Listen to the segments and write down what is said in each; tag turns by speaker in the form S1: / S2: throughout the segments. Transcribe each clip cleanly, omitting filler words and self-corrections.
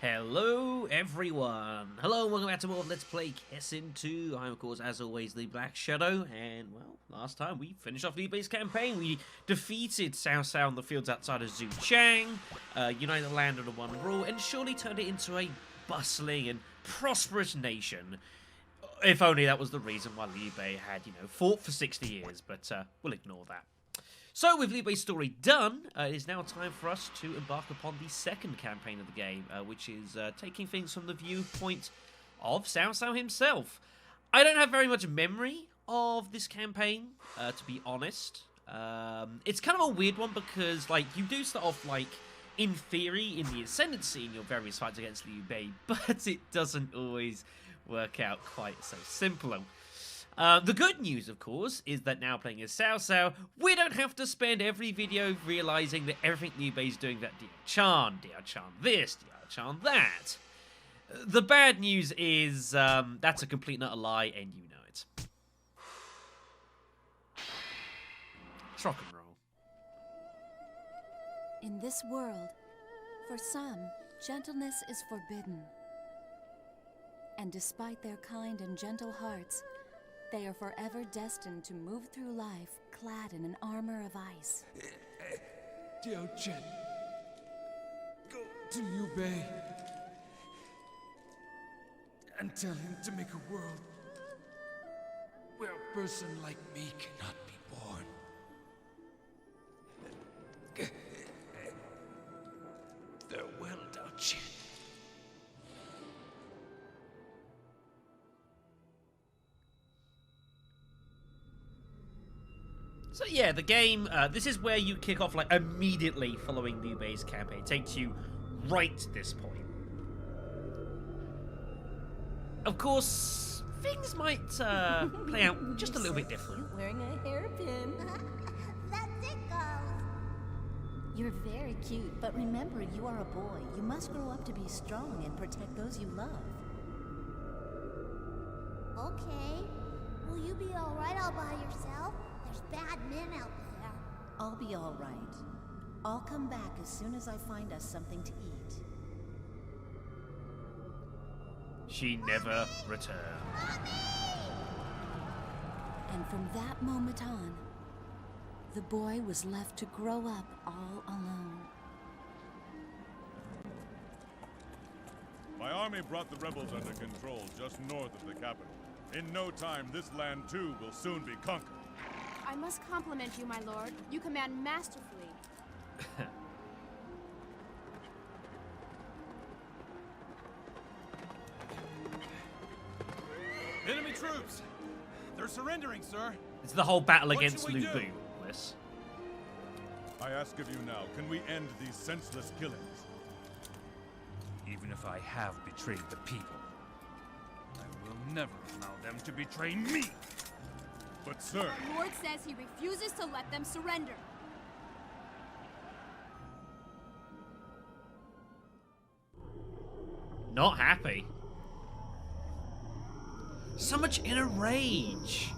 S1: Hello everyone! Hello and welcome back to more of Let's Play Kessen 2. I'm of course as always the Black Shadow, and well, last time we finished off Liu Bei's campaign. We defeated Cao Cao in the fields outside of Zhuchang, united the land under one rule, and surely turned it into a bustling and prosperous nation. If only that was the reason why Liu Bei had, fought for 60 years, but we'll ignore that. So, with Liu Bei's story done, it is now time for us to embark upon the second campaign of the game, which is taking things from the viewpoint of Cao Cao himself. I don't have very much memory of this campaign, to be honest. It's kind of a weird one because, you do start off, in theory, in the Ascendancy in your various fights against Liu Bei, but it doesn't always work out quite so simple. The good news, of course, is that now playing as Cao Cao, we don't have to spend every video realizing that everything Liu Bei's doing, that Diao Chan this, Diao Chan that. The bad news is that's a complete and utter lie, and you know it. Let's rock and roll.
S2: In this world, for some, gentleness is forbidden. And despite their kind and gentle hearts, they are forever destined to move through life clad in an armor of ice.
S3: Diao Chen, go to Liu Bei and tell him to make a world where a person like me cannot be born. Farewell, Diao Chen.
S1: So yeah, the game, this is where you kick off immediately following Liu Bei's campaign. It takes you right to this point. Of course, things might play out just a little bit different.
S2: Wearing a hairpin.
S4: That tickles.
S2: You're very cute, but remember, you are a boy. You must grow up to be strong and protect those you love.
S4: Okay. Will you be alright all by yourself? There's bad men out there.
S2: I'll be all right. I'll come back as soon as I find us something to eat.
S1: She never returned.
S2: And from that moment on, the boy was left to grow up all alone.
S5: My army brought the rebels under control just north of the capital. In no time, this land too will soon be conquered.
S6: I must compliment you, my lord. You command masterfully.
S7: Enemy troops! They're surrendering, sir!
S1: It's the whole battle
S7: What
S1: against
S7: should we
S1: Liu
S7: do?
S1: Bei, Bliss.
S5: I ask of you now, can we end these senseless killings?
S7: Even if I have betrayed the people, I will never allow them to betray me!
S5: But sir,
S6: The lord says he refuses to let them surrender.
S1: Not happy. So much inner rage.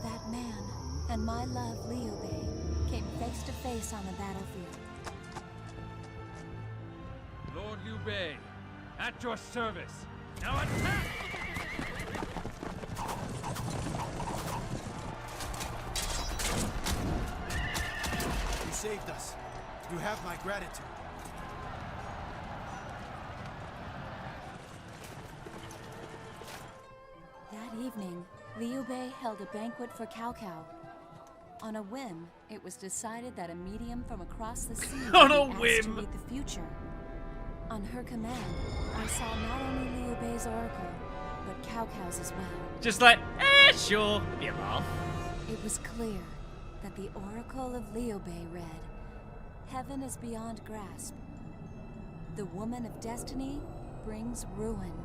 S2: That man and my love, Liu Bei, came face to face on the battlefield.
S7: Lord Liu Bei, at your service! Now attack!
S8: You saved us. You have my gratitude.
S2: That evening, Liu Bei held a banquet for Cao Cao. On a whim, it was decided that a medium from across the sea
S1: On
S2: would
S1: a
S2: be asked
S1: whim.
S2: to read the future. On her command, I saw not only Liu Bei's oracle, but Cao Cao's as well.
S1: Just sure. Be a laugh.
S2: It was clear that the oracle of Liu Bei read, "Heaven is beyond grasp. The woman of destiny brings ruin."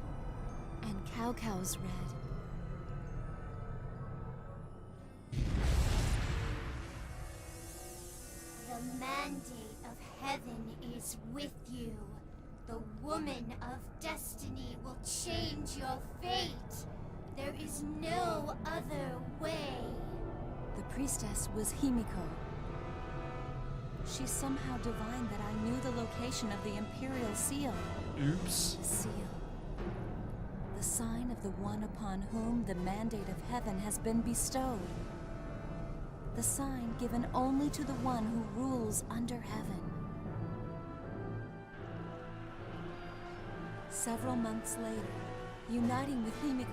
S2: And Cao Cao's read,
S4: The mandate of heaven is with you. The woman of destiny will change your fate. There is no other way.
S2: the priestess was Himiko. She somehow divined that I knew the location of the Imperial Seal.
S1: Oops.
S2: The seal. The sign of the one upon whom the mandate of heaven has been bestowed. The sign given only to the one who rules under heaven. Several months later, uniting with Himiko,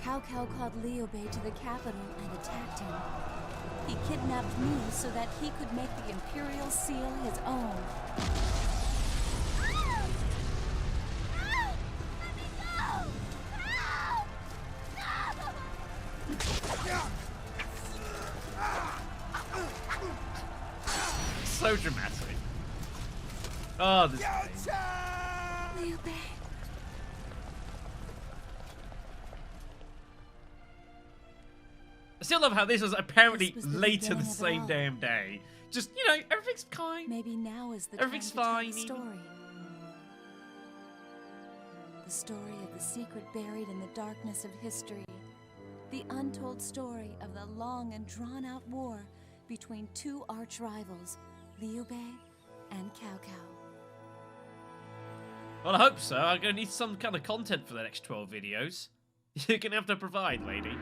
S2: Cao Cao called Liu Bei to the capital and attacked him. He kidnapped me so that he could make the Imperial Seal his own.
S1: So dramatic. Oh, this game.
S2: Liu Bei.
S1: I still love how this was apparently
S2: This was the
S1: later the
S2: beginning of it
S1: same
S2: all.
S1: damn day. Just, you know, everything's fine.
S2: Maybe now is the
S1: Everything's
S2: time to
S1: fine.
S2: tell the story. The story of the secret buried in the darkness of history. The untold story of the long and drawn-out war between two arch-rivals, Liu Bei and Cao Cao.
S1: Well, I hope so. I'm going to need some kind of content for the next 12 videos. You're going to have to provide, lady.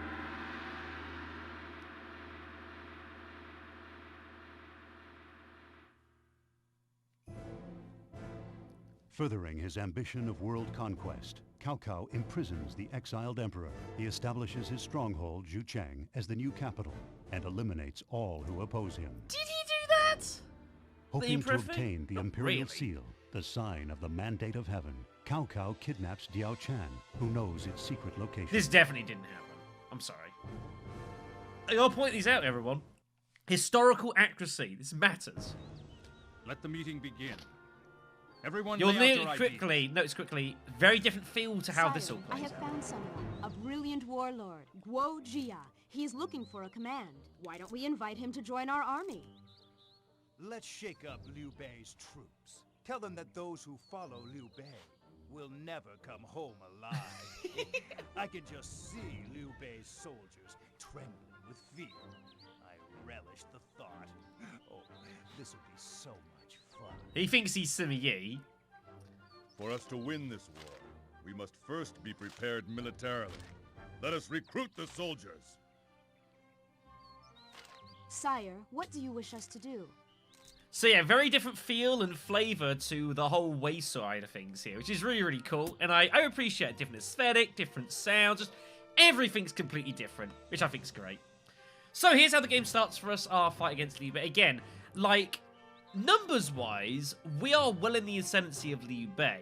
S9: Furthering his ambition of world conquest, Cao Cao imprisons the exiled emperor. He establishes his stronghold, Zhucheng, as the new capital and eliminates all who oppose him.
S1: Did he do that?
S9: Hoping to
S1: Emperor thing?
S9: obtain the
S1: Not
S9: Imperial
S1: really.
S9: Seal, the sign of the mandate of heaven, Cao Cao kidnaps Diao Chan, who knows its secret location.
S1: This definitely didn't happen. I'm sorry. I'll point these out, everyone. Historical accuracy. This matters.
S7: Let the meeting begin. Everyone
S1: You'll
S7: lay out
S1: notice
S7: your
S1: quickly, very different feel to how this all
S6: I
S1: plays
S6: have
S1: out.
S6: found someone, a brilliant warlord, Guo Jia. He is looking for a command. Why don't we invite him to join our army?
S8: Let's shake up Liu Bei's troops. Tell them that those who follow Liu Bei will never come home alive. I can just see Liu Bei's soldiers trembling with fear. I relish the thought. Oh, this will be so much fun.
S1: He thinks he's Sima Yi.
S5: For us to win this war, we must first be prepared militarily. Let us recruit the soldiers.
S6: Sire, what do you wish us to do?
S1: So yeah, very different feel and flavour to the whole way side of things here, which is really, really cool. And I appreciate different aesthetic, different sound, just everything's completely different, which I think is great. So here's how the game starts for us, our fight against Liu Bei. Again, like, numbers-wise, we are well in the ascendancy of Liu Bei.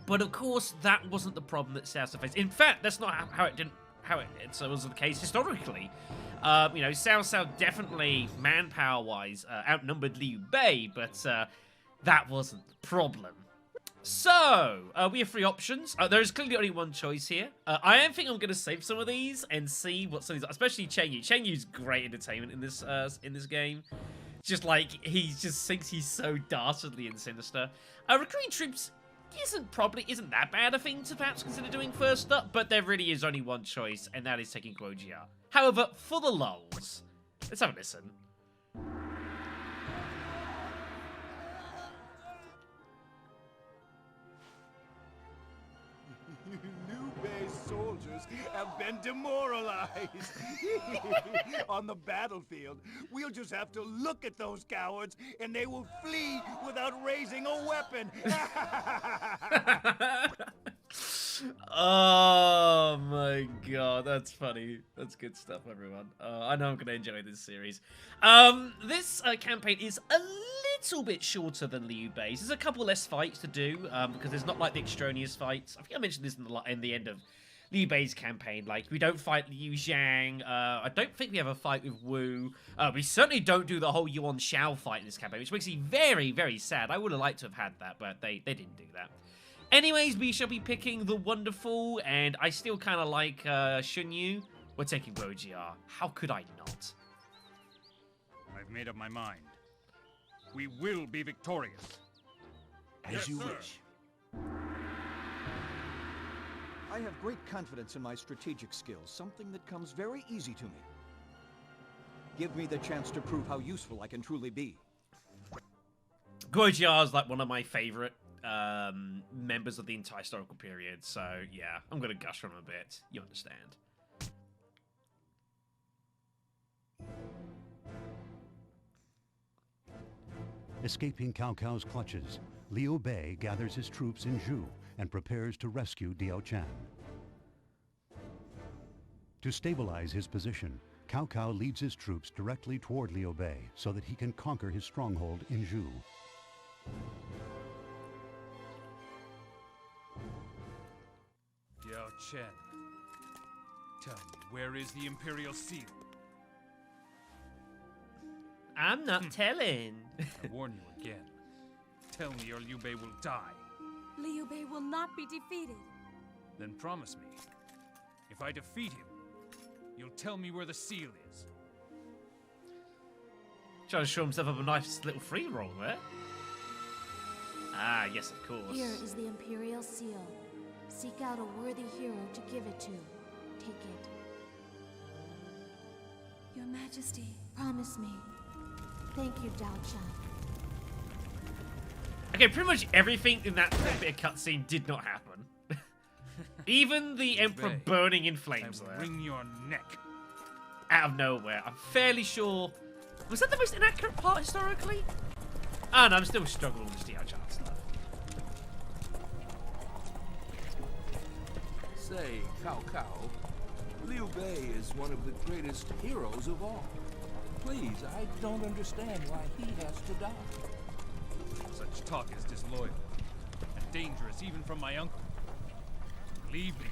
S1: But of course, that wasn't the problem that Cao Cao faced. In fact, that's not how it was the case historically. You know, Cao Cao definitely, manpower-wise, outnumbered Liu Bei, but that wasn't the problem. So, we have three options. There's clearly only one choice here. I think I'm going to save some of these and see what some of these, especially Cheng Yu. Cheng Yu's great entertainment in this game. Just like, he just thinks he's so dastardly and sinister. Recruiting troops isn't that bad a thing to perhaps consider doing first up, but there really is only one choice, and that is taking Guo Jia. However, for the lulz, let's have a listen.
S8: Liu Bei's soldiers have been demoralized. On the battlefield, we'll just have to look at those cowards and they will flee without raising a weapon.
S1: Oh my god, that's funny. That's good stuff, everyone. I know I'm going to enjoy this series. This campaign is a little bit shorter than Liu Bei's. There's a couple less fights to do, because there's not like the extraneous fights. I think I mentioned this in the end of Liu Bei's campaign. Like, we don't fight Liu Zhang. I don't think we have a fight with Wu. We certainly don't do the whole Yuan Shao fight in this campaign, which makes me very, very sad. I would have liked to have had that, but they didn't do that. Anyways, we shall be picking the wonderful, and I still kind of like Cheng Yu. We're taking Guo Jia. How could I not?
S7: I've made up my mind. We will be victorious.
S8: As you
S5: sir.
S8: wish. I have great confidence in my strategic skills, something that comes very easy to me. Give me the chance to prove how useful I can truly be.
S1: Guo Jia is like one of my favorite members of the entire historical period, so yeah, I'm gonna gush on him a bit. You understand.
S9: Escaping Cao Cao's clutches, Liu Bei gathers his troops in Zhu and prepares to rescue Diao Chan. To stabilize his position, Cao Cao leads his troops directly toward Liu Bei so that he can conquer his stronghold in Zhu.
S7: Diao Chen, tell me, where is the Imperial Seal?
S1: I'm not telling.
S7: I warn you again. Tell me or Liu Bei will die.
S6: Liu Bei will not be defeated.
S7: Then promise me, if I defeat him, you'll tell me where the seal is.
S1: Trying to show himself up a nice little free roll there. Ah, yes, of course.
S2: Here is the Imperial Seal. Seek out a worthy hero to give it to. Take it. Your Majesty, promise me. Thank you, Cao Cao.
S1: Okay, pretty much everything in that bit of cutscene did not happen. Even the Emperor
S7: Bei,
S1: burning in
S7: I
S1: flames
S7: will
S1: there.
S7: wring your neck.
S1: Out of nowhere. I'm fairly sure... Was that the most inaccurate part historically? Oh no, I'm still struggling with this Diao Chan stuff.
S10: Say, Cao Cao, Liu Bei is one of the greatest heroes of all. Please, I don't understand why he has to die.
S7: Such talk is disloyal and dangerous even from my uncle. Leave me.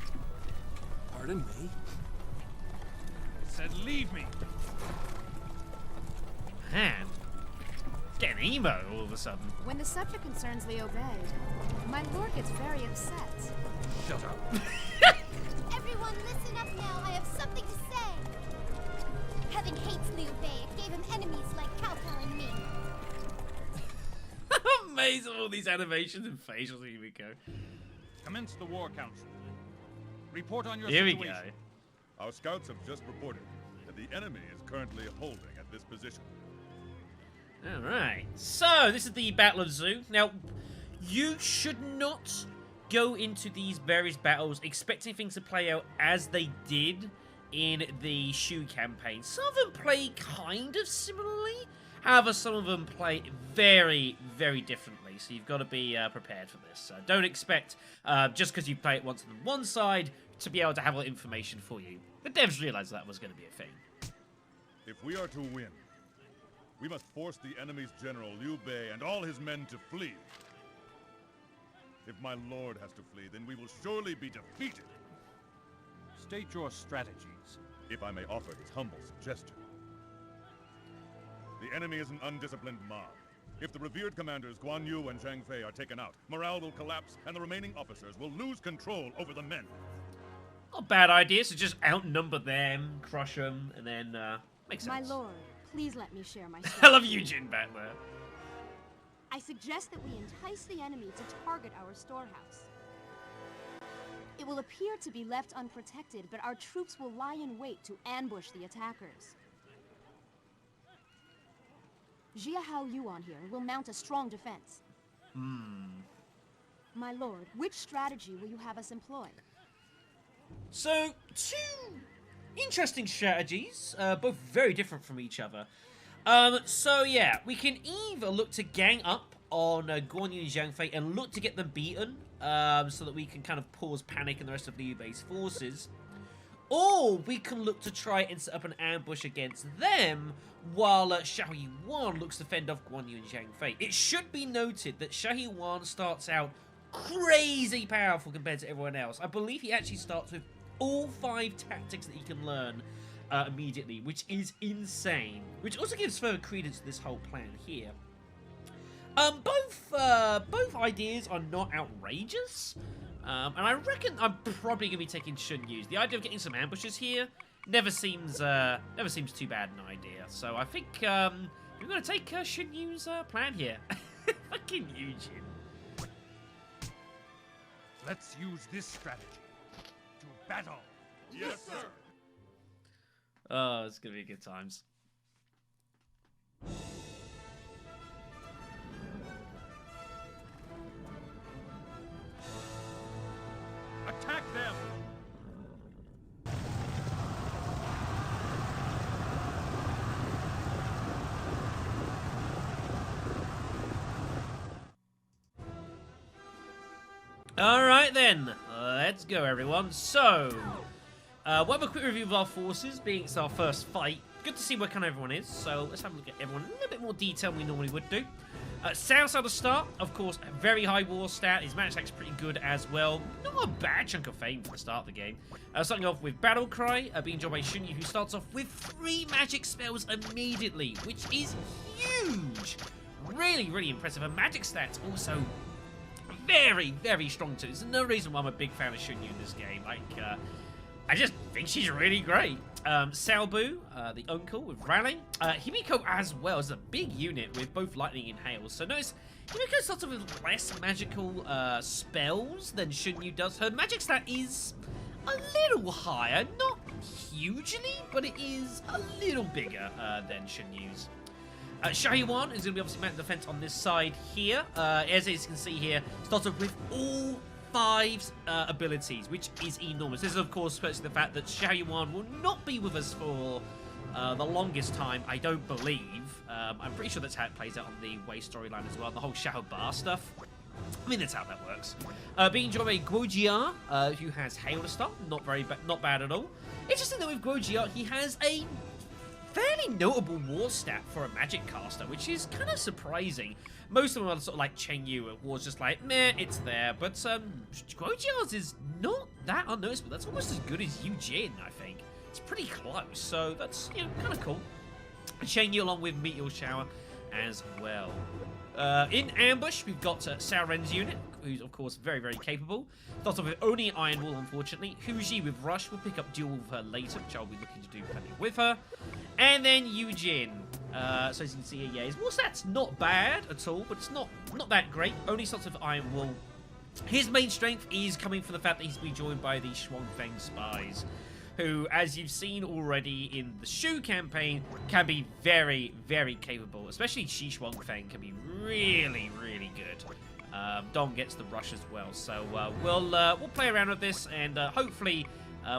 S10: Pardon me?
S7: I said leave me.
S1: Man, it's getting emo all of a sudden.
S6: When the subject concerns Liu Bei, my lord gets very upset.
S7: Shut up.
S4: Everyone listen up now, I have something to say! Heaven hates Liu Bei, it gave him enemies like Cao Cao and me.
S1: Amazing, all these animations and facials. Here we go.
S7: Commence the war council. Report on your
S1: Here we
S7: situation.
S1: go.
S5: Our scouts have just reported that the enemy is currently holding at this position.
S1: Alright, so this is the Battle of Zhu. Now, you should not go into these various battles expecting things to play out as they did in the Shu campaign. Some of them play kind of similarly, however, some of them play very, very differently, so you've got to be prepared for this. Don't expect, just because you play it once on one side, to be able to have all the information for you. The devs realized that was going to be a thing.
S5: If we are to win, we must force the enemy's general, Liu Bei, and all his men to flee. If my lord has to flee, then we will surely be defeated.
S7: State your strategies.
S5: If I may offer his humble suggestion. The enemy is an undisciplined mob. If the revered commanders Guan Yu and Zhang Fei are taken out, morale will collapse, and the remaining officers will lose control over the men.
S1: Not a bad idea, so just outnumber them, crush them, and then, makes sense.
S6: My lord, please let me share my
S1: I
S6: strategy.
S1: love Eugene back there.
S6: I suggest that we entice the enemy to target our storehouse. It will appear to be left unprotected, but our troops will lie in wait to ambush the attackers. Jia Hao Yuan here will mount a strong defense. My lord, which strategy will you have us employ?
S1: So, two interesting strategies, both very different from each other. So yeah, we can either look to gang up on Guan Yu and Zhang Fei and look to get them beaten, so that we can kind of cause panic in the rest of Liu Bei's forces. Or we can look to try and set up an ambush against them, while Xiahou Yuan looks to fend off Guan Yu and Zhang Fei. It should be noted that Xiahou Yuan starts out crazy powerful compared to everyone else. I believe he actually starts with all 5 tactics that he can learn immediately, which is insane. Which also gives further credence to this whole plan here. Both ideas are not outrageous, and I reckon I'm probably gonna be taking Cheng Yu's. The idea of getting some ambushes here never seems too bad an idea. So I think we're gonna take Cheng Yu's plan here. Fucking Eugene.
S7: Let's use this strategy to battle.
S5: Yes, sir.
S1: Oh, it's gonna be good times. Alright then, let's go everyone. So, we'll have a quick review of our forces, being it's our first fight. Good to see where kind of everyone is, so let's have a look at everyone in a little bit more detail than we normally would do. Cao Cao to start, of course, a very high war stat. His magic attack's pretty good as well. Not a bad chunk of fame for the start of the game. Starting off with Battle Cry, being joined by Cheng Yu, who starts off with 3 magic spells immediately, which is huge. Really, really impressive. And magic stats also very, very strong too. There's no reason why I'm a big fan of Cheng Yu in this game. Like, I just think she's really great. Salbu, the uncle with Rally. Himiko as well is a big unit with both lightning and hail. So notice Himiko starts with less magical spells than Cheng Yu does. Her magic stat is a little higher, not hugely, but it is a little bigger than Cheng Yu's. Yuan is going to be obviously mounting defense on this side here. As you can see here, starts off with all 5 abilities, which is enormous. This is, of course, especially the fact that Yuan will not be with us for the longest time, I don't believe. I'm pretty sure that's how it plays out on the Wei storyline as well, the whole Xiao Bar stuff. I mean, that's how that works. Being joined by Guojia, who has Hail to start, not bad at all. Interesting that with Guojia, he has a fairly notable war stat for a magic caster, which is kind of surprising. Most of them are sort of like Cheng Yu. It was just like, meh, it's there. But Guojia's is not that unnoticeable. That's almost as good as Yu Jin, I think. It's pretty close, so that's, you know, kind of cool. Cheng Yu along with Meteor Shower as well. In ambush, we've got Cao Ren's unit, who's of course very, very capable. Starts off with only Iron Wall, unfortunately. Huji with Rush. We'll pick up Duel with her later, which I'll be looking to do plenty with her. And then Yu Jin. So as you can see here, yeah, his war stat's not bad at all, but it's not that great. Only starts with Iron Wall. His main strength is coming from the fact that he's been joined by the Shuangfeng spies, who, as you've seen already in the Shu campaign, can be very, very capable. Especially Shi Shuangfeng can be really, really good. Dong gets the rush as well. So we'll play around with this, and hopefully,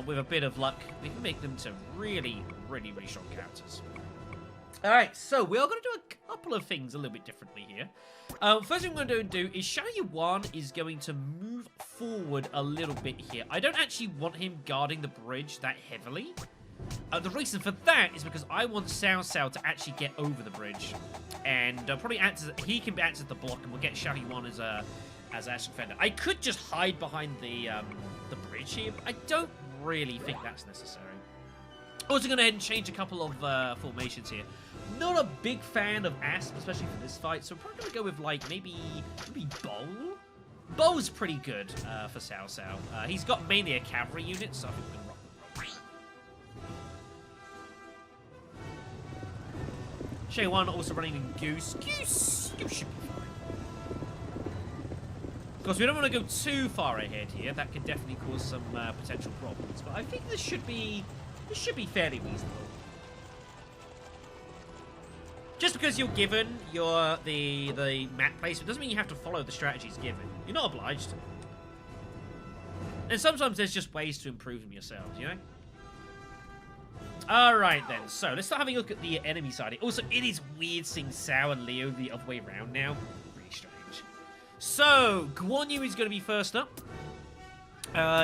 S1: with a bit of luck, we can make them to really, really, really strong characters. Alright, so we are going to do a couple of things a little bit differently here. First thing we're going to do is Yuan is going to move forward a little bit here. I don't actually want him guarding the bridge that heavily. The reason for that is because I want Cao Cao to actually get over the bridge. And probably he can act as the block, and we'll get Yuan as Ash defender. I could just hide behind the bridge here, but I don't really think that's necessary. Also going to go ahead and change a couple of formations here. Not a big fan of Asp, especially for this fight, so I'm probably going to go with, like, maybe Bo? Bo's pretty good for Cao Cao. He's got mainly a cavalry unit, so I think we're going to rock with Bo. Yuan also running in Goose. Goose should be fine. Of course, we don't want to go too far ahead here. That could definitely cause some potential problems, but I think this should be fairly reasonable. Just because you're given the map placement doesn't mean you have to follow the strategies given. You're not obliged to. And sometimes there's just ways to improve them yourselves, you know? Alright then, so let's start having a look at the enemy side. Also, it is weird seeing Cao and Leo the other way around now. Really strange. So, Guan Yu is going to be first up.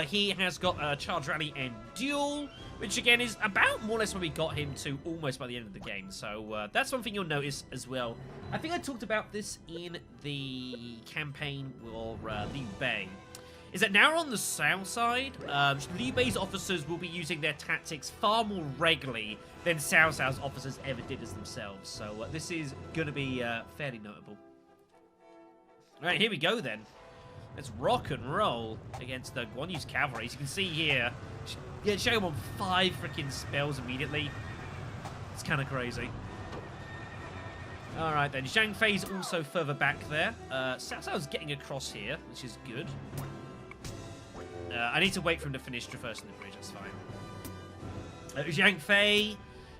S1: He has got Charge Rally and Duel, which again is about more or less where we got him to almost by the end of the game. So that's one thing you'll notice as well. I think I talked about this in the campaign with Liu Bei. Is that now on the Cao side, Liu Bei's officers will be using their tactics far more regularly than Cao Cao's officers ever did as themselves. So this is going to be fairly notable. All right, here we go then. Let's rock and roll against the Guan Yu's cavalry. As you can see here, yeah, show him on 5 freaking spells immediately. It's kind of crazy. Alright then, Zhang Fei's also further back there. Cao Cao's getting across here, which is good. I need to wait for him to finish traversing the bridge, that's fine. Zhang Fei,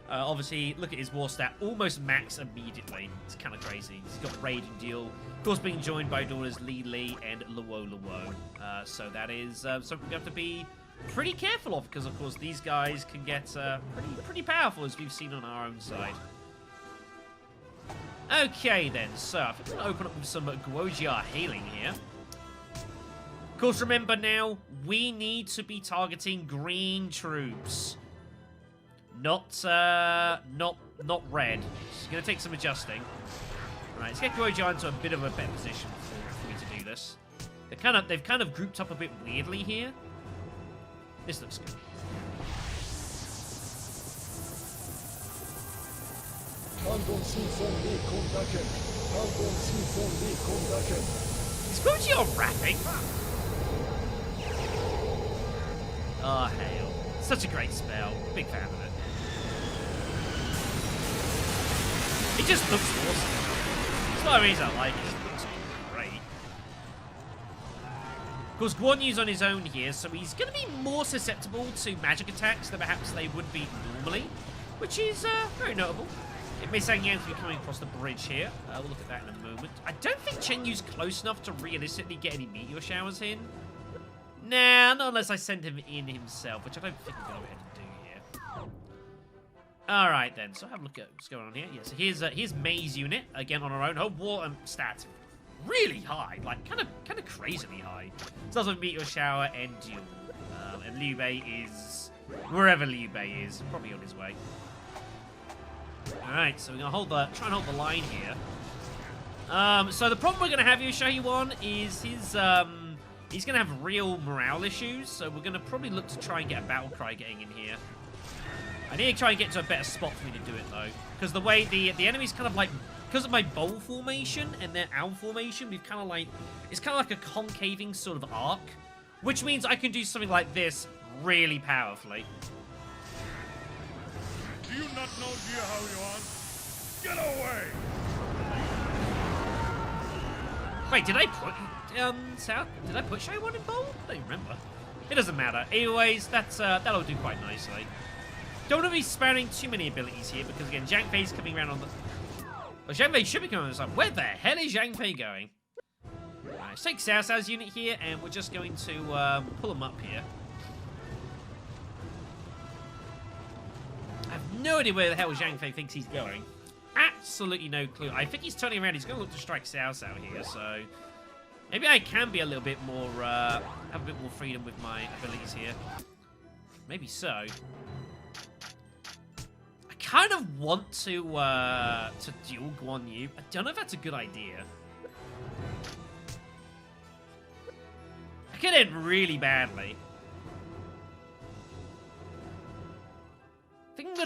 S1: obviously, look at his war stat, almost max immediately. It's kind of crazy. He's got Raid and Duel. Of course, being joined by daughters Li Li and Luo Luo. So that is something we have to be pretty careful of, because, of course, these guys can get pretty powerful, as we've seen on our own side. Okay, then. So, I think I'm going to open up with some Guojia healing here. Of course, remember now, we need to be targeting green troops. Not red. It's going to take some adjusting. Right, let's get Guojiao into a bit of a better position for me to do this. They've kind of grouped up a bit weirdly here. This looks good. Is Guojiao rapping? Oh, hail. Such a great spell. Big fan of it. It just looks awesome. That's one reason I like it. It just looks great. Of course, Guan Yu's on his own here, so he's going to be more susceptible to magic attacks than perhaps they would be normally, which is very notable. It may Sang Yang to be coming across the bridge here. We'll look at that in a moment. I don't think Cheng Yu's close enough to realistically get any meteor showers in. Nah, not unless I send him in himself, which I don't think we're going to go ahead and do here. Alright then, so have a look at what's going on here. Yeah, so here's May's unit, again on her own. Her war stats really high, like kind of crazily high. Starts with Meteor Shower and Duel. And Liu Bei is wherever Liu Bei is, probably on his way. Alright, so we're gonna try and hold the line here. So the problem we're gonna have here, Shahiwan, is he's going to have real morale issues, so we're going to probably look to try and get a battle cry getting in here. I need to try and get to a better spot for me to do it, though. Because the way the enemy's kind of like... Because of my bowl formation and their owl formation, we've kind of like... It's kind of like a concaving sort of arc. Which means I can do something like this really powerfully.
S5: Do you not know Jia Haoyuan? Get away!
S1: Wait, did I put... did I put Shaowan in bowl? I don't remember. It doesn't matter. Anyways, that'll do quite nicely. Don't want to be spamming too many abilities here because, again, Zhang Fei's coming around on the... Well, Zhang Fei should be coming on the side. Where the hell is Zhang Fei going? Alright, let's take Cao Cao's unit here, and we're just going to pull him up here. I have no idea where the hell Zhang Fei thinks he's going. Absolutely no clue. I think he's turning around. He's going to look to strike Cao Cao here, so... Maybe I can be a little bit more, have a bit more freedom with my abilities here. Maybe so. I kind of want to duel Guan Yu. I don't know if that's a good idea. I could end really badly. I think I'm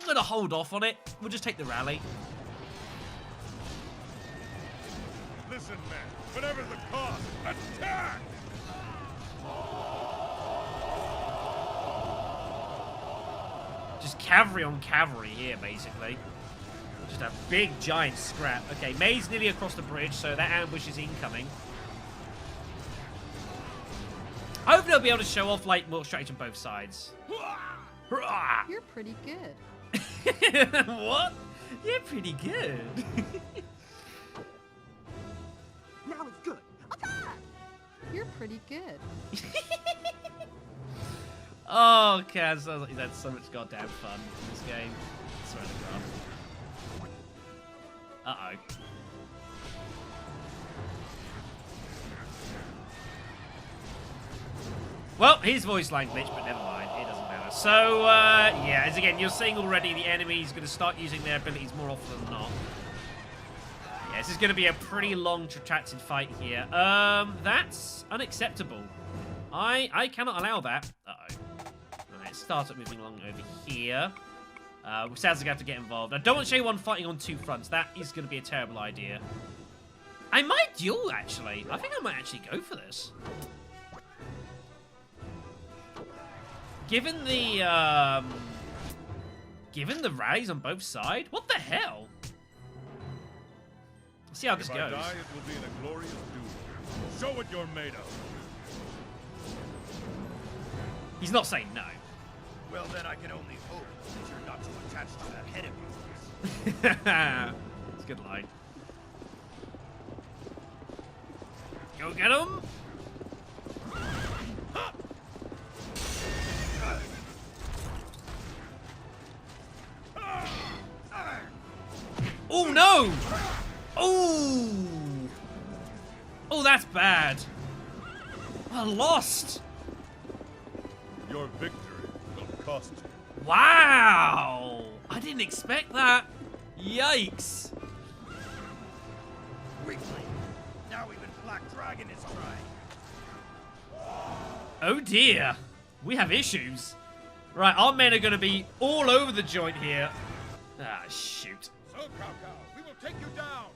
S1: gonna hold off on it. We'll just take the rally.
S5: Listen, man. Whatever the cost, attack!
S1: Just cavalry on cavalry here, basically. Just a big, giant scrap. Okay, May's nearly across the bridge, so that ambush is incoming. Hopefully I'll be able to show off, like, more strategy on both sides.
S11: You're pretty good.
S1: What? You're pretty good.
S11: Now it's good. You're pretty good.
S1: Oh, Kaz, sounds like he's had so much goddamn fun in this game. I swear to God. Uh-oh. Well, his voice line glitch, but never mind. It doesn't matter. So, yeah, as again, you're seeing already the enemy's going to start using their abilities more often than not. Yeah, this is going to be a pretty long, protracted fight here. That's unacceptable. I cannot allow that. Uh-oh. Alright, start up moving along over here. Sounds like I have to get involved. I don't want Shaowan fighting on two fronts. That is going to be a terrible idea. I might duel, actually. I think I might actually go for this. Given the rallies on both sides, what the hell? Let's see how this goes.
S5: If I die, it will be in a glorious duel. Show what you're made of.
S1: He's not saying no.
S8: Well, then I can only hope that you're not too attached to that head of yours.
S1: It's a good line. Go get him! Oh no! Oh! Oh, that's bad. I lost.
S5: Your victory will cost you.
S1: Wow. I didn't expect that. Yikes.
S8: Weakling. Now even Black Dragon is trying.
S1: Oh dear. We have issues. Right, our men are going to be all over the joint here. Ah, shoot.
S8: So, Cao Cao, we will take you down.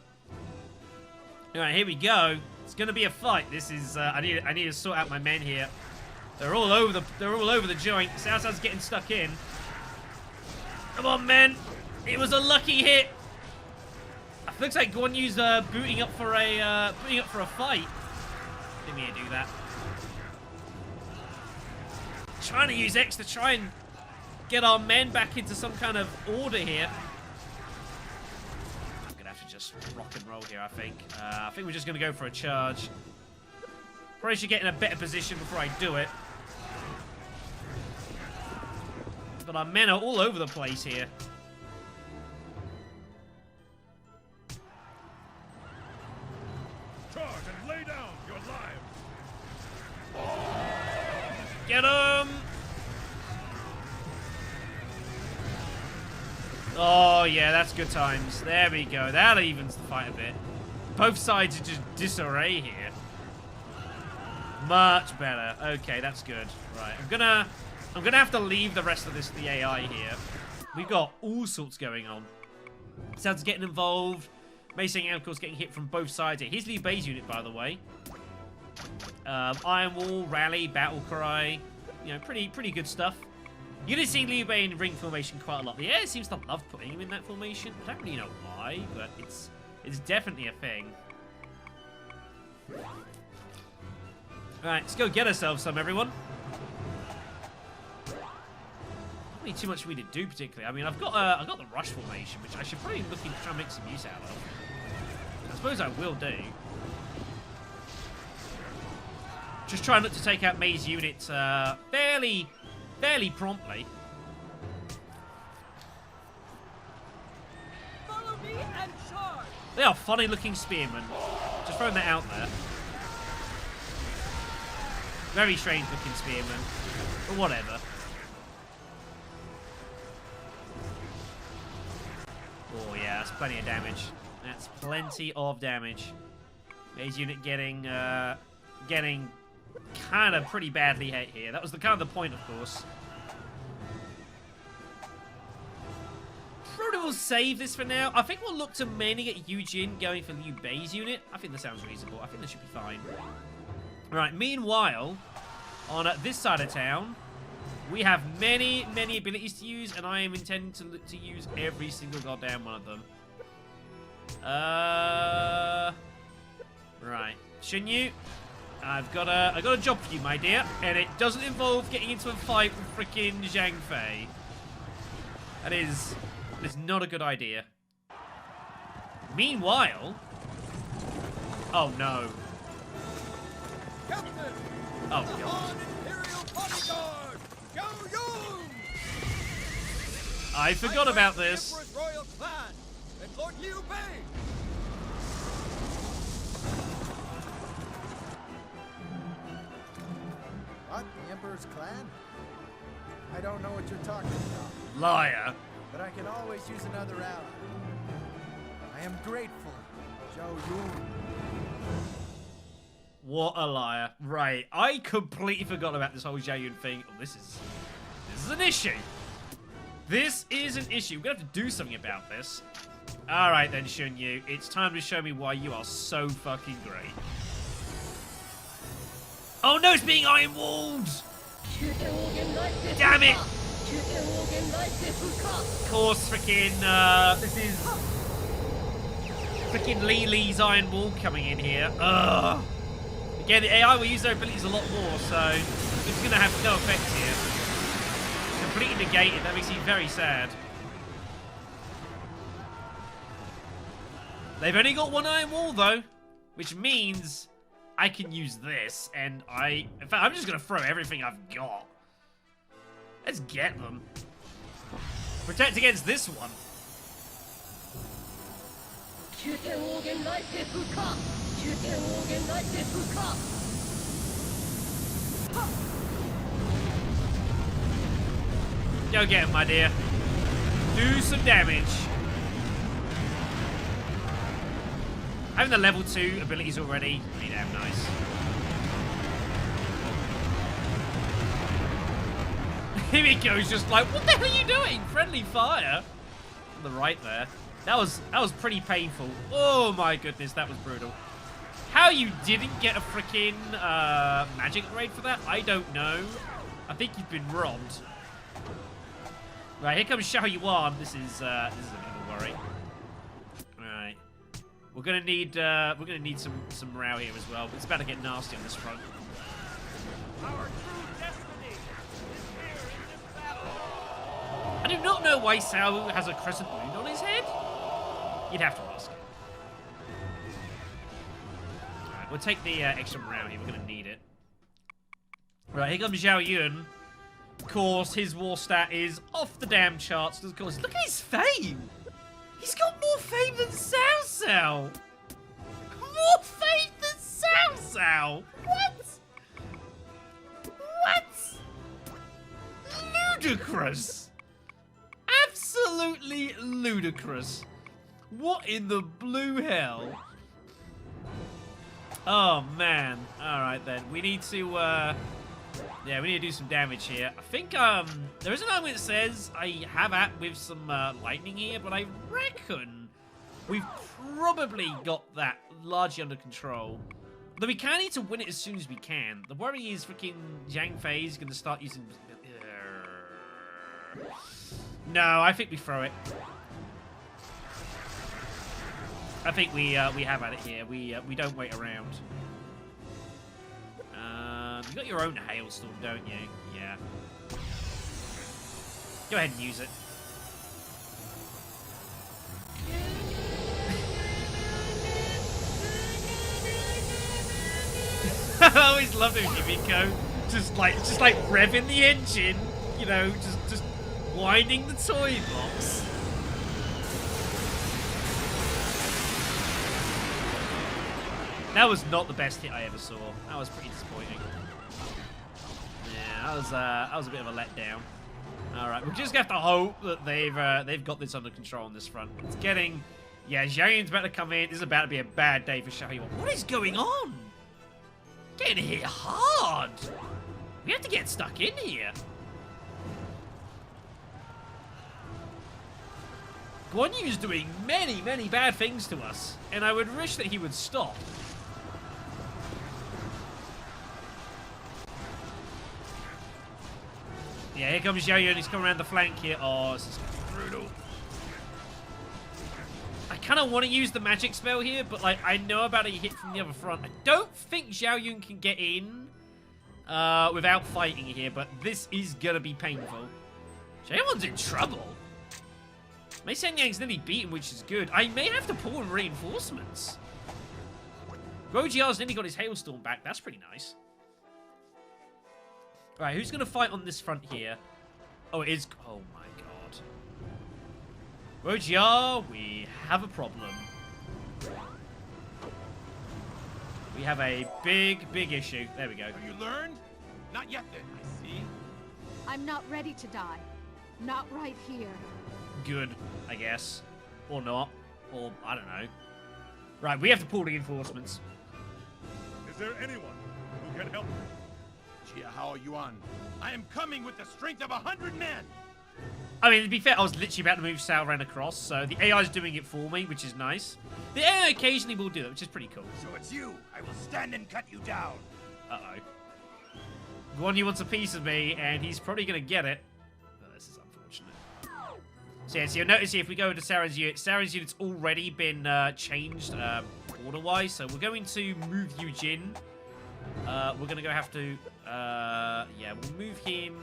S1: All right, here we go. It's going to be a fight. This is. I need to sort out my men here. They're all over the joint. Cao Cao's getting stuck in. Come on, men. It was a lucky hit. It looks like Guan Yu's booting up for a fight. Didn't mean to do that. Trying to use X to try and get our men back into some kind of order here. I'm gonna have to just rock and roll here, I think. I think we're just gonna go for a charge. Probably should get in a better position before I do it. But our men are all over the place here.
S5: Charge and lay down your lives.
S1: Get him! Oh, yeah, that's good times. There we go. That evens the fight a bit. Both sides are just disarray here. Much better. Okay, that's good. Right, I'm gonna have to leave the rest of the AI here. We've got all sorts going on. Sounds getting involved. Macing and of course getting hit from both sides here. Here's Liu Bei's unit, by the way. Iron Wall, Rally, Battle Cry. You know, pretty good stuff. You're going to see Liu Bei in ring formation quite a lot. The air seems to love putting him in that formation. I don't really know why, but it's definitely a thing. Alright, let's go get ourselves some, everyone. Not really too much for me to do, particularly. I mean, I've got the rush formation, which I should probably look into trying to make some use out of. I suppose I will do. Just trying not to take out May's units fairly promptly.
S12: Follow me and charge.
S1: They are funny-looking spearmen. Just throwing that out there. Very strange-looking spearmen, but whatever. Oh yeah, that's plenty of damage. That's plenty of damage. May's unit getting kind of pretty badly hit here. That was the kind of the point, of course. Probably will save this for now. I think we'll look to mainly get Yu Jin going for Liu Bei's unit. I think that sounds reasonable. I think that should be fine. Right, meanwhile, on this side of town, we have many abilities to use, and I am intending to use every single goddamn one of them. Right. Cheng Yu, I've got a job for you, my dear, and it doesn't involve getting into a fight with frickin' Zhang Fei. That is not a good idea. Meanwhile, oh no.
S8: Captain!
S1: Oh god.
S8: Imperial bodyguard! Cao Yu!
S1: I forgot about this.
S8: The Emperor's royal clan and Lord Liu Bei!
S13: What? The Emperor's clan? I don't know what you're talking about.
S1: Liar.
S13: But I can always use another ally. I am grateful, Cao Yu.
S1: What a liar. Right, I completely forgot about this whole Zhao Yun thing. Oh, this is an issue. This is an issue. We're going to have to do something about this. Alright then, Cheng Yu. It's time to show me why you are so fucking great. Oh no, it's being iron walled! Damn it! Of course, freaking, this is freaking Li's iron wall coming in here. Ugh. Again, the AI will use their abilities a lot more, so it's going to have no effect here. Completely negated. That makes me very sad. They've only got one iron wall, though, which means I can use this, and in fact, I'm just going to throw everything I've got. Let's get them. Protect against this one. Go get him, my dear. Do some damage. Having the level 2 abilities already, pretty damn nice. Here he goes, just like, what the hell are you doing? Friendly fire. On the right there. That was pretty painful. Oh my goodness, that was brutal. How you didn't get a freaking magic upgrade for that, I don't know. I think you've been robbed. Right, here comes Cao Yuan. This is a bit of a worry. Alright. We're gonna need some row here as well. It's about to get nasty on this front.
S12: Our true destiny is here in this battle.
S1: I do not know why Cao has a crescent moon on his head. You'd have to ask. Alright, we'll take the extra row here. We're gonna need it. Right, here comes Zhao Yun. Of course, his war stat is off the damn charts. Of course, look at his fame. He's got more fame than Cao Cao. More fame than Cao Cao. What? What? Ludicrous. Absolutely ludicrous. What in the blue hell? Oh, man. All right, then. We need to, yeah, we need to do some damage here. I think, there is an argument that says I have with some lightning here, but I reckon we've probably got that largely under control. Though we kind of need to win it as soon as we can. The worry is freaking Zhang Fei is going to start using... No, I think we throw it. I think we have at it here. We don't wait around. You got your own hailstorm, don't you? Yeah. Go ahead and use it. I always loved it, Yumiko. Just like revving the engine, you know, just winding the toy box. That was not the best hit I ever saw. That was pretty disappointing. Yeah, that was a bit of a letdown. All right, we just have to hope that they've got this under control on this front. It's getting, yeah, Zhao Yun's about to come in. This is about to be a bad day for Cao Yuan. What is going on? Getting hit hard. We have to get stuck in here. Guan Yu's doing many, many bad things to us, and I would wish that he would stop. Yeah, here comes Zhao Yun. He's coming around the flank here. Oh, this is brutal. I kind of want to use the magic spell here, but like I know about a hit from the other front. I don't think Zhao Yun can get in without fighting here, but this is going to be painful. Zhao Yun's in trouble. Mei Senyang's nearly beaten, which is good. I may have to pull in reinforcements. Rojiar's nearly got his hailstorm back. That's pretty nice. Right, who's going to fight on this front here? Oh, it is... Oh, my God. Rojiar, we have a problem. We have a big, big issue. There we go.
S8: Have you learned? Not yet, then, I see.
S6: I'm not ready to die. Not right here.
S1: Good, I guess. Or not. Or, I don't know. Right, we have to pull reinforcements.
S5: Is there anyone who can help me?
S8: How Yuan, I am coming with the strength of 100 men.
S1: I mean, to be fair, I was literally about to move Cao ran across, so the AI is doing it for me, which is nice. The AI occasionally will do it, which is pretty cool.
S8: So it's you. I will stand and cut you down.
S1: Uh-oh. Guan Yu wants a piece of me, and he's probably going to get it. Oh, this is unfortunate. So yeah, so you'll notice here, if we go into Saren's unit's already been changed order-wise, so we're going to move Yujin. We're going to go have to, yeah, we'll move him,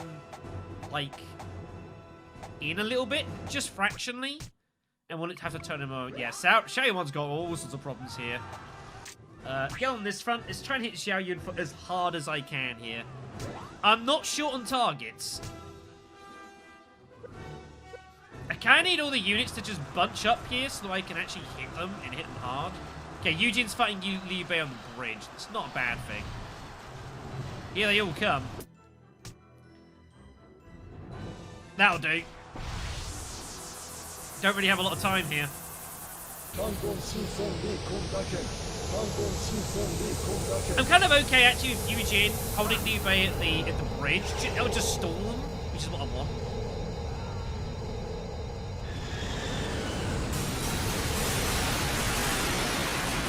S1: like, in a little bit, just fractionally, and we'll have to turn him over. Yeah, Xiao Yuan's got all sorts of problems here. Get on this front. Let's try and hit Xiao Yun for as hard as I can here. I'm not short on targets. I kind of need all the units to just bunch up here so I can actually hit them and hit them hard. Okay, Eugene's fighting Liu Bei on the bridge. It's not a bad thing. Here they all come. That'll do. Don't really have a lot of time here. I'm kind of okay actually with Eugene holding Liu Bei at the bridge. It'll just stall them, which is what I want.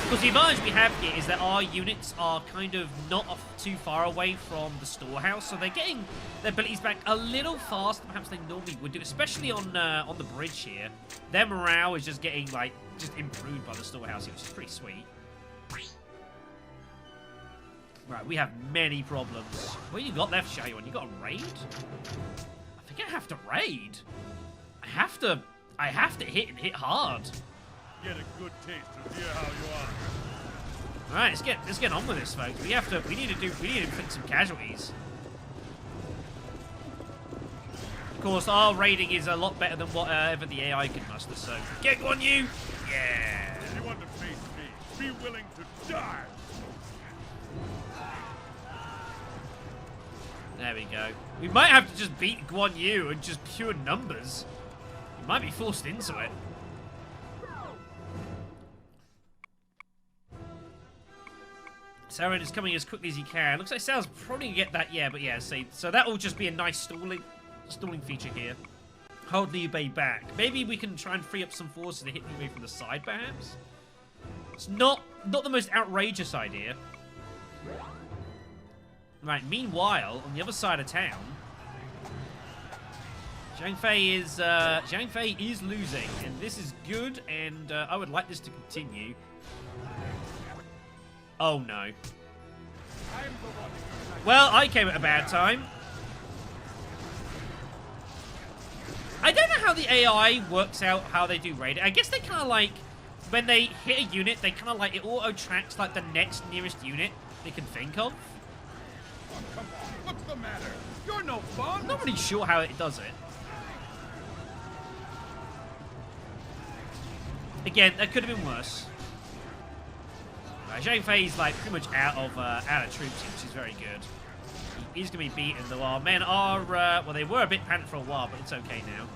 S1: Because the advantage we have here is that our units are kind of not too far away from the storehouse, so they're getting their abilities back a little faster than perhaps they normally would do, especially on the bridge here. Their morale is just getting, like, just improved by the storehouse, which is pretty sweet. Right, we have many problems. What you got left, Cheng Yu? You got a raid? I think I have to raid. I have to hit and hit hard.
S5: Get a good taste of hear how you are.
S1: All right, let's get on with this, folks. We need to inflict some casualties. Of course, our raiding is a lot better than whatever the AI can muster. So get Guan Yu. Yeah.
S5: If you want to face me, be willing to die.
S1: There we go. We might have to just beat Guan Yu and just pure numbers. We might be forced into it. Saren is coming as quickly as he can. Looks like Sal's probably gonna get that, yeah, but yeah, see. So that will just be a nice stalling feature here. Hold Liu Bei back. Maybe we can try and free up some forces to hit Liu Bei from the side, perhaps? It's not the most outrageous idea. Right, meanwhile, on the other side of town, Zhang Fei is losing, and this is good, and I would like this to continue. Oh no. Well, I came at a bad time. I don't know how the AI works out how they do raiding. I guess they kind of like, when they hit a unit, they kind of like, it auto-tracks like the next nearest unit they can think of.
S5: Oh, come on, what's the matter? You're no fun.
S1: I'm not really sure how it does it. Again, that could have been worse. Zhang Fei's like pretty much out of troops, which is very good. He's going to be beaten, though our men are, well, they were a bit panicked for a while, but it's okay now.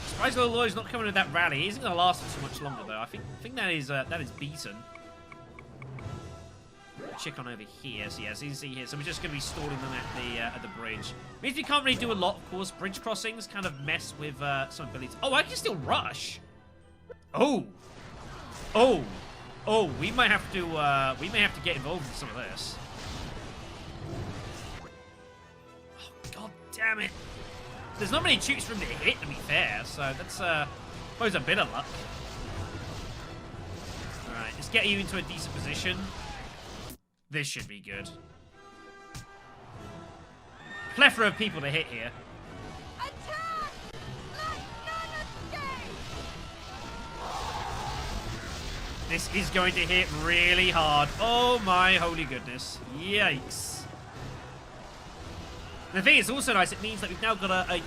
S1: Surprised Lord Lloyd's not coming to that rally. He isn't going to last for too much longer, though. I think that is beaten. Check on over here. So yeah, so you can see here. So we're just going to be stalling them at the bridge. Means we can't really do a lot, of course. Bridge crossings kind of mess with some abilities. Oh, I can still rush. Oh, we might have to get involved in some of this. Oh, God damn it! There's not many troops for him to hit, to be fair. So that's suppose a bit of luck. All right, let's get you into a decent position. This should be good. Plethora of people to hit here. This is going to hit really hard. Oh my holy goodness. Yikes. The thing is also nice, it means that we've now got a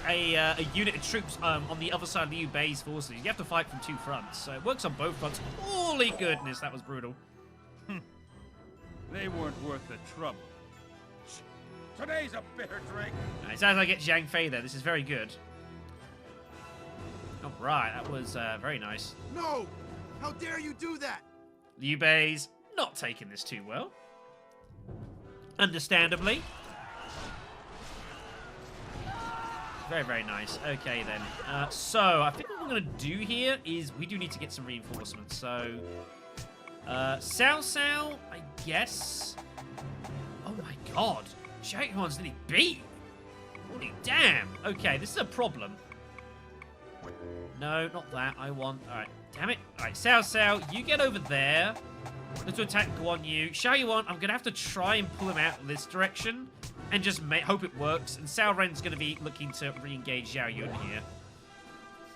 S1: unit of troops on the other side of Liu Bei's forces. You have to fight from two fronts, so it works on both fronts. Holy goodness, that was brutal.
S7: They weren't worth the trouble.
S5: Today's a bitter drink.
S1: It sounds like I get Zhang Fei there. This is very good. Alright, that was very nice.
S13: No! How dare you do that?
S1: Liu Bei's not taking this too well. Understandably. Very, very nice. Okay, then. So, I think what we're going to do here is we do need to get some reinforcements. So, Cao, I guess. Oh my god. Cheng Yu's nearly beat. Holy damn. Okay, this is a problem. No, not that. I want... Alright. Damn it. Alright, Cao, you get over there. I'm going to attack Guan Yu. Cheng Yu, I'm going to have to try and pull him out in this direction. And just hope it works. And Cao Ren's going to be looking to re-engage Xiao Yun here.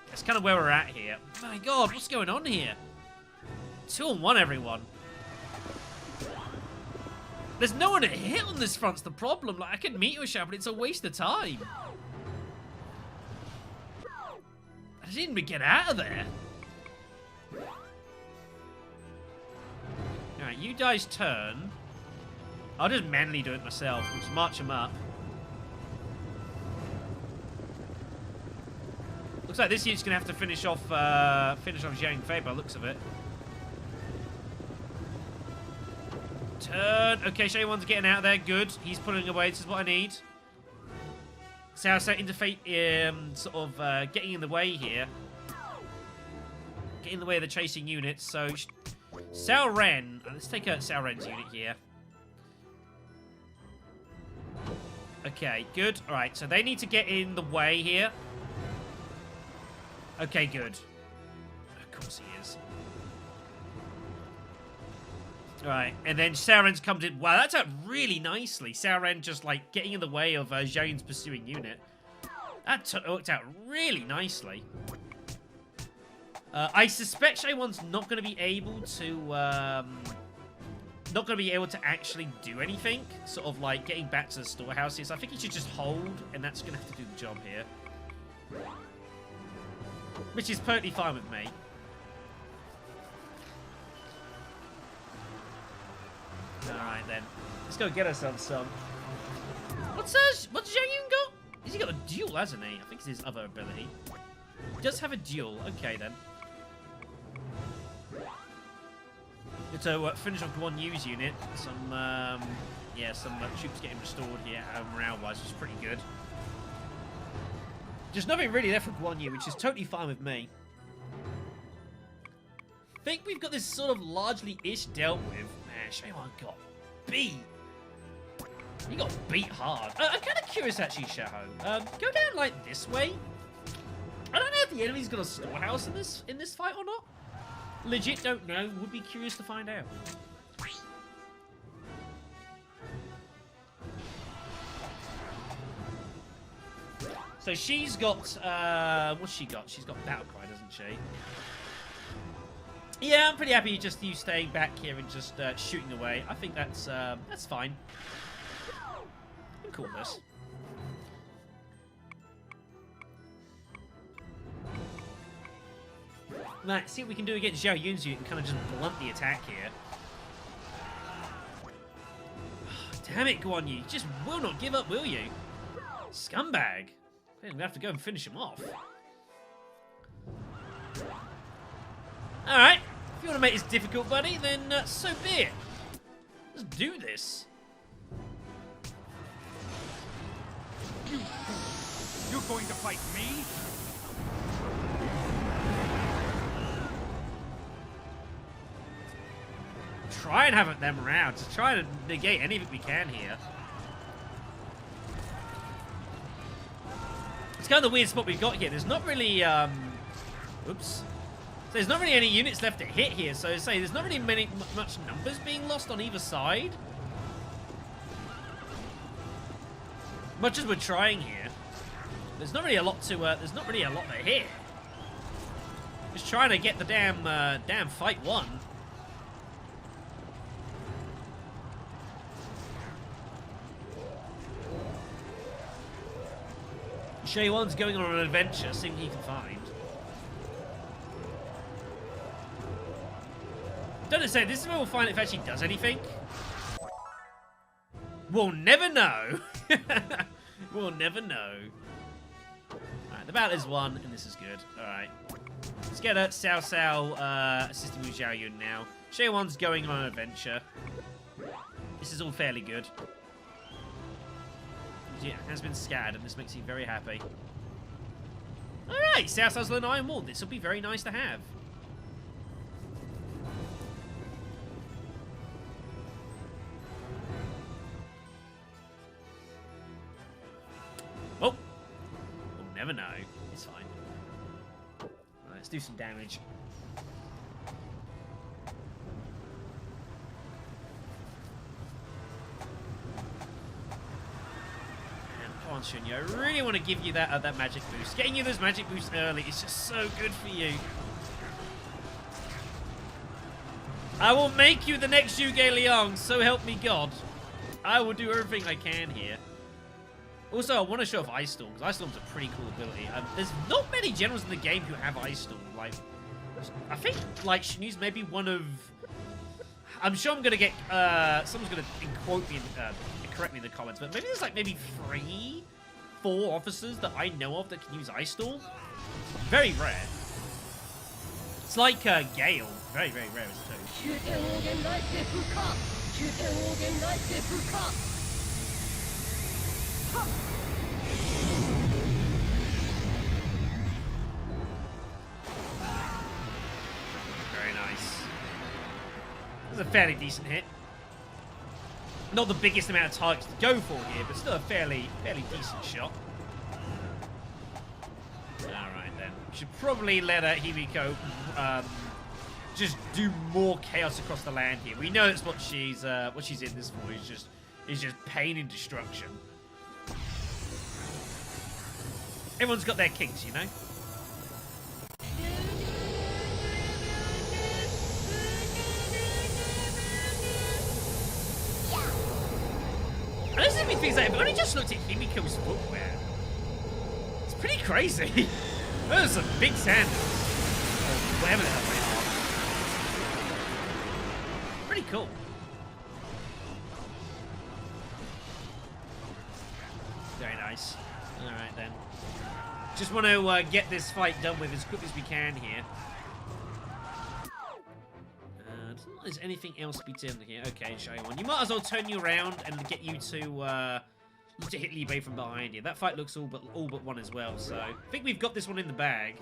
S1: That's kind of where we're at here. My god, what's going on here? 2-on-1, everyone. There's no one to hit on this front's the problem. Like, I could meet with Xiao, but it's a waste of time. I didn't even get out of there. Alright, you guys turn. I'll just manually do it myself. We'll just march them up. Looks like this unit's gonna have to finish off Zhang Fei by the looks of it. Turn. Okay, Shay One's getting out there. Good. He's pulling away. This is what I need. Cao Cao interface, sort of getting in the way here. Getting in the way of the chasing units. So, Cao Ren. Let's take out Cao Ren's unit here. Okay, good. All right, so they need to get in the way here. Okay, good. Of course he is. Alright, and then Sauron's comes in. Wow, that's out really nicely. Sauron just, like, getting in the way of Zhao Yun's pursuing unit. That worked out really nicely. I suspect Shay One's not going to be able to, actually do anything. Sort of, like, getting back to the storehouses. I think he should just hold, and that's going to have to do the job here. Which is perfectly fine with me. Alright then. Let's go get ourselves some. What's Zhao Yun got? Has he got a duel, hasn't he? I think it's his other ability. He does have a duel. Okay then. To finish off Guan Yu's unit. Some troops getting restored here, morale-wise, which is pretty good. Just nothing really left for Guan Yu, which is totally fine with me. I think we've got this sort of largely-ish dealt with. Man, Shay Wan got beat. He got beat hard. I'm kind of curious, actually, Shaho. Go down, like, this way. I don't know if the enemy's got a storehouse in this fight or not. Legit don't know. Would be curious to find out. So she's got, what's she got? She's got Battle Cry, doesn't she? Yeah, I'm pretty happy just you staying back here and just shooting away. I think that's fine. I can call this. Right, see what we can do against Zhao Yun's unit and kind of just blunt the attack here. Damn it, Guan Yu. You just will not give up, will you? Scumbag. I'm going to have to go and finish him off. Alright. If you want to make this difficult, buddy, then so be it. Let's do this.
S8: You're going to fight me?
S1: Try and have them around. Just try to negate anything we can here. It's kind of the weird spot we've got here. There's not really, oops. So there's not really any units left to hit here. So say there's not really much numbers being lost on either side. Much as we're trying here, there's not really a lot to, hit. Just trying to get the damn fight won. Shay Wan's going on an adventure, seeing what he can find. Don't know, say this is where we'll find if it actually does anything. We'll never know. We'll never know. Alright, the battle is won, and this is good. Alright. Let's get a Cao Cao assisting with Zhao Yun now. Shay Wan's going on an adventure. This is all fairly good. Yeah, has been scattered, and this makes me very happy. Alright, Cao Cao's learned Iron Wall. This will be very nice to have. Oh! We'll never know. It's fine. Right, let's do some damage. Come on, Shunyo. I really want to give you that magic boost. Getting you those magic boosts early is just so good for you. I will make you the next Zhuge Liang, so help me God. I will do everything I can here. Also, I want to show off Ice Storm, because Ice Storm's a pretty cool ability. There's not many generals in the game who have Ice Storm. Like, I think, like, Shunyu's maybe one of... I'm sure I'm gonna get someone's gonna quote me, correct me in the comments, but maybe there's like 3, 4 officers that I know of that can use Ice Storm. Very rare. It's like Gale. Very, very rare as too. Very nice. This is a fairly decent hit. Not the biggest amount of targets to go for here, but still a fairly decent shot. Alright then. Should probably let Himiko just do more chaos across the land here. We know it's what she's in this for, is just pain and destruction. Everyone's got their kinks, you know? I don't see things like, I've only just looked at Himiko's footwear. It's pretty crazy. Those are some big sandals. Or whatever the hell they are. Pretty cool. Very nice. Alright then. Just want to get this fight done with as quick as we can here. Doesn't look like there's anything else to be done here. Okay, show you one. You might as well turn you around and get you to hit Liu Bei from behind here. That fight looks all but one as well, so I think we've got this one in the bag.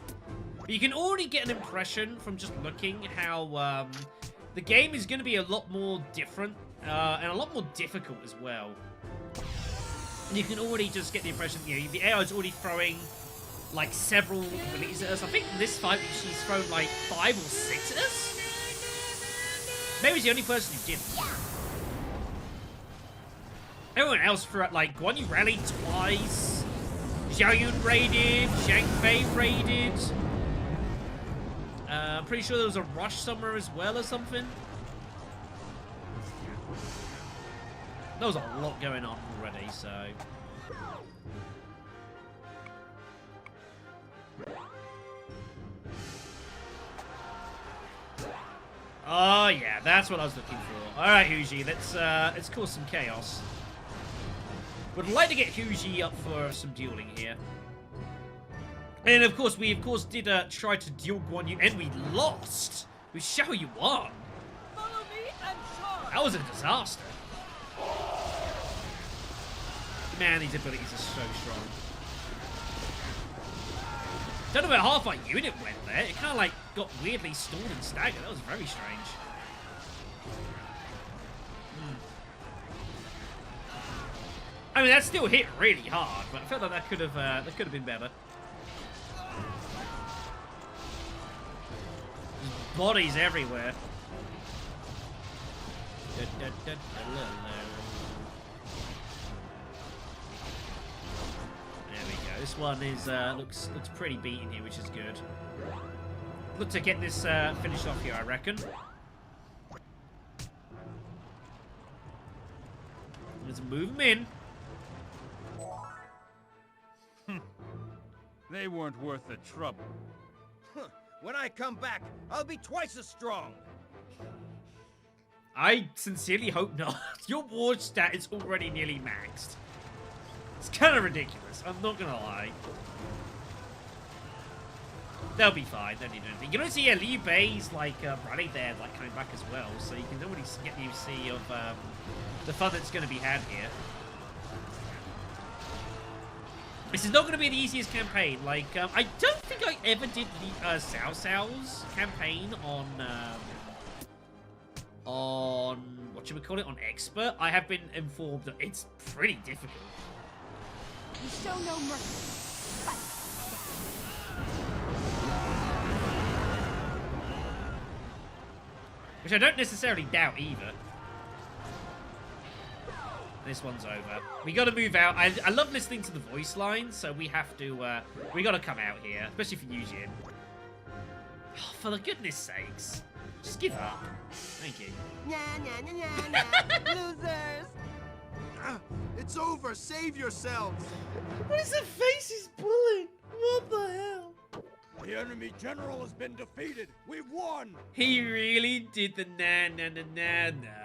S1: But you can already get an impression from just looking how the game is going to be a lot more different and a lot more difficult as well. And you can already just get the impression, you know, the AI is already throwing like several releases at us. I think in this fight she's thrown like 5 or 6 at us. Maybe he's the only person who didn't. Everyone else threw out, like, Guan Yu rallied twice. Xiao Yun raided. Zhang Fei raided. I'm pretty sure there was a rush somewhere as well or something. There was a lot going on already, so... Oh yeah, that's what I was looking for. All right, Huji, let's cause some chaos. Would like to get Huji up for some dueling here. And of course, we did try to duel Guan Yu, and we lost. We show you won.
S12: Follow me and charge.
S1: That was a disaster. Man, these abilities are so strong. Don't know where half our unit went there. It kind of like got weirdly stalled and staggered. That was very strange. I mean, that still hit really hard, but I felt like that could have been better. There's bodies everywhere. There we go. This one is looks pretty beaten here, which is good. Look to get this finished off here, I reckon. Let's move them in.
S8: They weren't worth the trouble.
S13: When I come back, I'll be twice as strong.
S1: I sincerely hope not. Your ward stat is already nearly maxed. It's kind of ridiculous. I'm not gonna lie. They'll be fine. Don't need anything. You don't see, yeah, Liu Bei's like running there, like coming back as well, so you can already get the see of the fun that's going to be had here. This is not going to be the easiest campaign. Like, I don't think I ever did the Cao Cao's campaign on whatchamacallit, on Expert. I have been informed that it's pretty difficult.
S6: We show no mercy.
S1: Which I don't necessarily doubt either. This one's over. We gotta move out. I love listening to the voice lines, so we have to, we gotta come out here, especially for Yujin. Oh, for the goodness sakes. Just give up. Thank you.
S13: Losers! It's over. Save yourselves.
S1: What is the face he's pulling? What the hell?
S12: The enemy general has been defeated. We've won.
S1: He really did the na.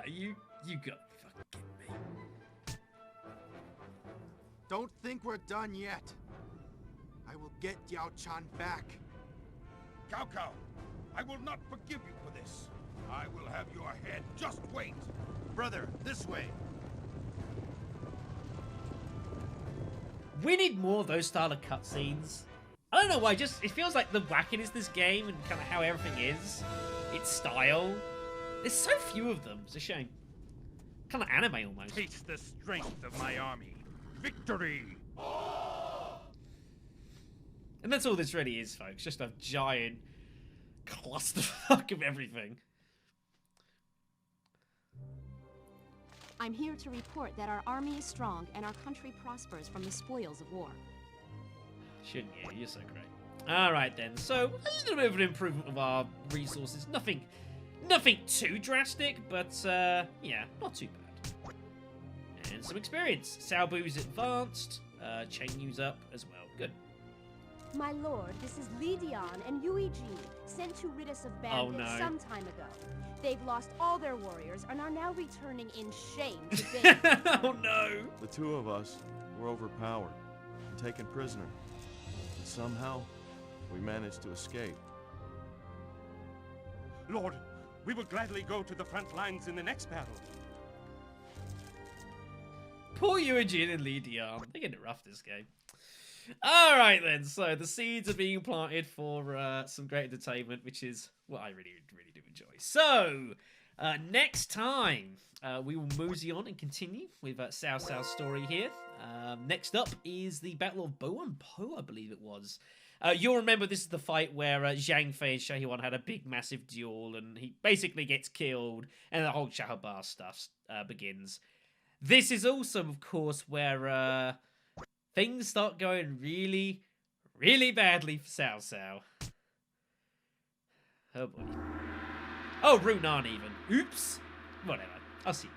S1: You got fucking me.
S13: Don't think we're done yet. I will get Yao Chan back.
S12: Cao Cao, I will not forgive you for this. I will have your head. Just wait.
S13: Brother, this way.
S1: We need more of those style of cutscenes. I don't know why, just it feels like the wackiness this game and kind of how everything is, its style. There's so few of them. It's a shame. Kind of anime almost.
S12: Taste the strength of my army. Victory!
S1: And that's all this really is, folks. Just a giant clusterfuck of everything.
S6: I'm here to report that our army is strong and our country prospers from the spoils of war.
S1: Shouldn't you? You're so great. Alright then, so a little bit of an improvement of our resources. Nothing too drastic, but yeah, not too bad. And some experience. Xiaobu's advanced, Cheng Yu's up as well. Good.
S6: My lord, this is Li Dian and Yui Ji, sent to rid us of bandits some time ago. They've lost all their warriors and are now returning in shame to Bing.
S1: Oh no!
S14: The two of us were overpowered and taken prisoner. And somehow, we managed to escape.
S12: Lord, we will gladly go to the front lines in the next battle.
S1: Poor Eugene and Li Dian. They're getting it rough this game. Alright then, so the seeds are being planted for some great entertainment, which is what I really do enjoy. So, next time, we will mosey on and continue with Cao Cao's story here. Next up is the Battle of Bo and Po, I believe it was. You'll remember this is the fight where Zhang Fei and Shahiwan had a big, massive duel, and he basically gets killed, and the whole Shahobar stuff begins. This is also, of course, where things start going really, really badly for Cao Cao. Oh boy. Oh, Runan even. Oops. Whatever. I'll see you.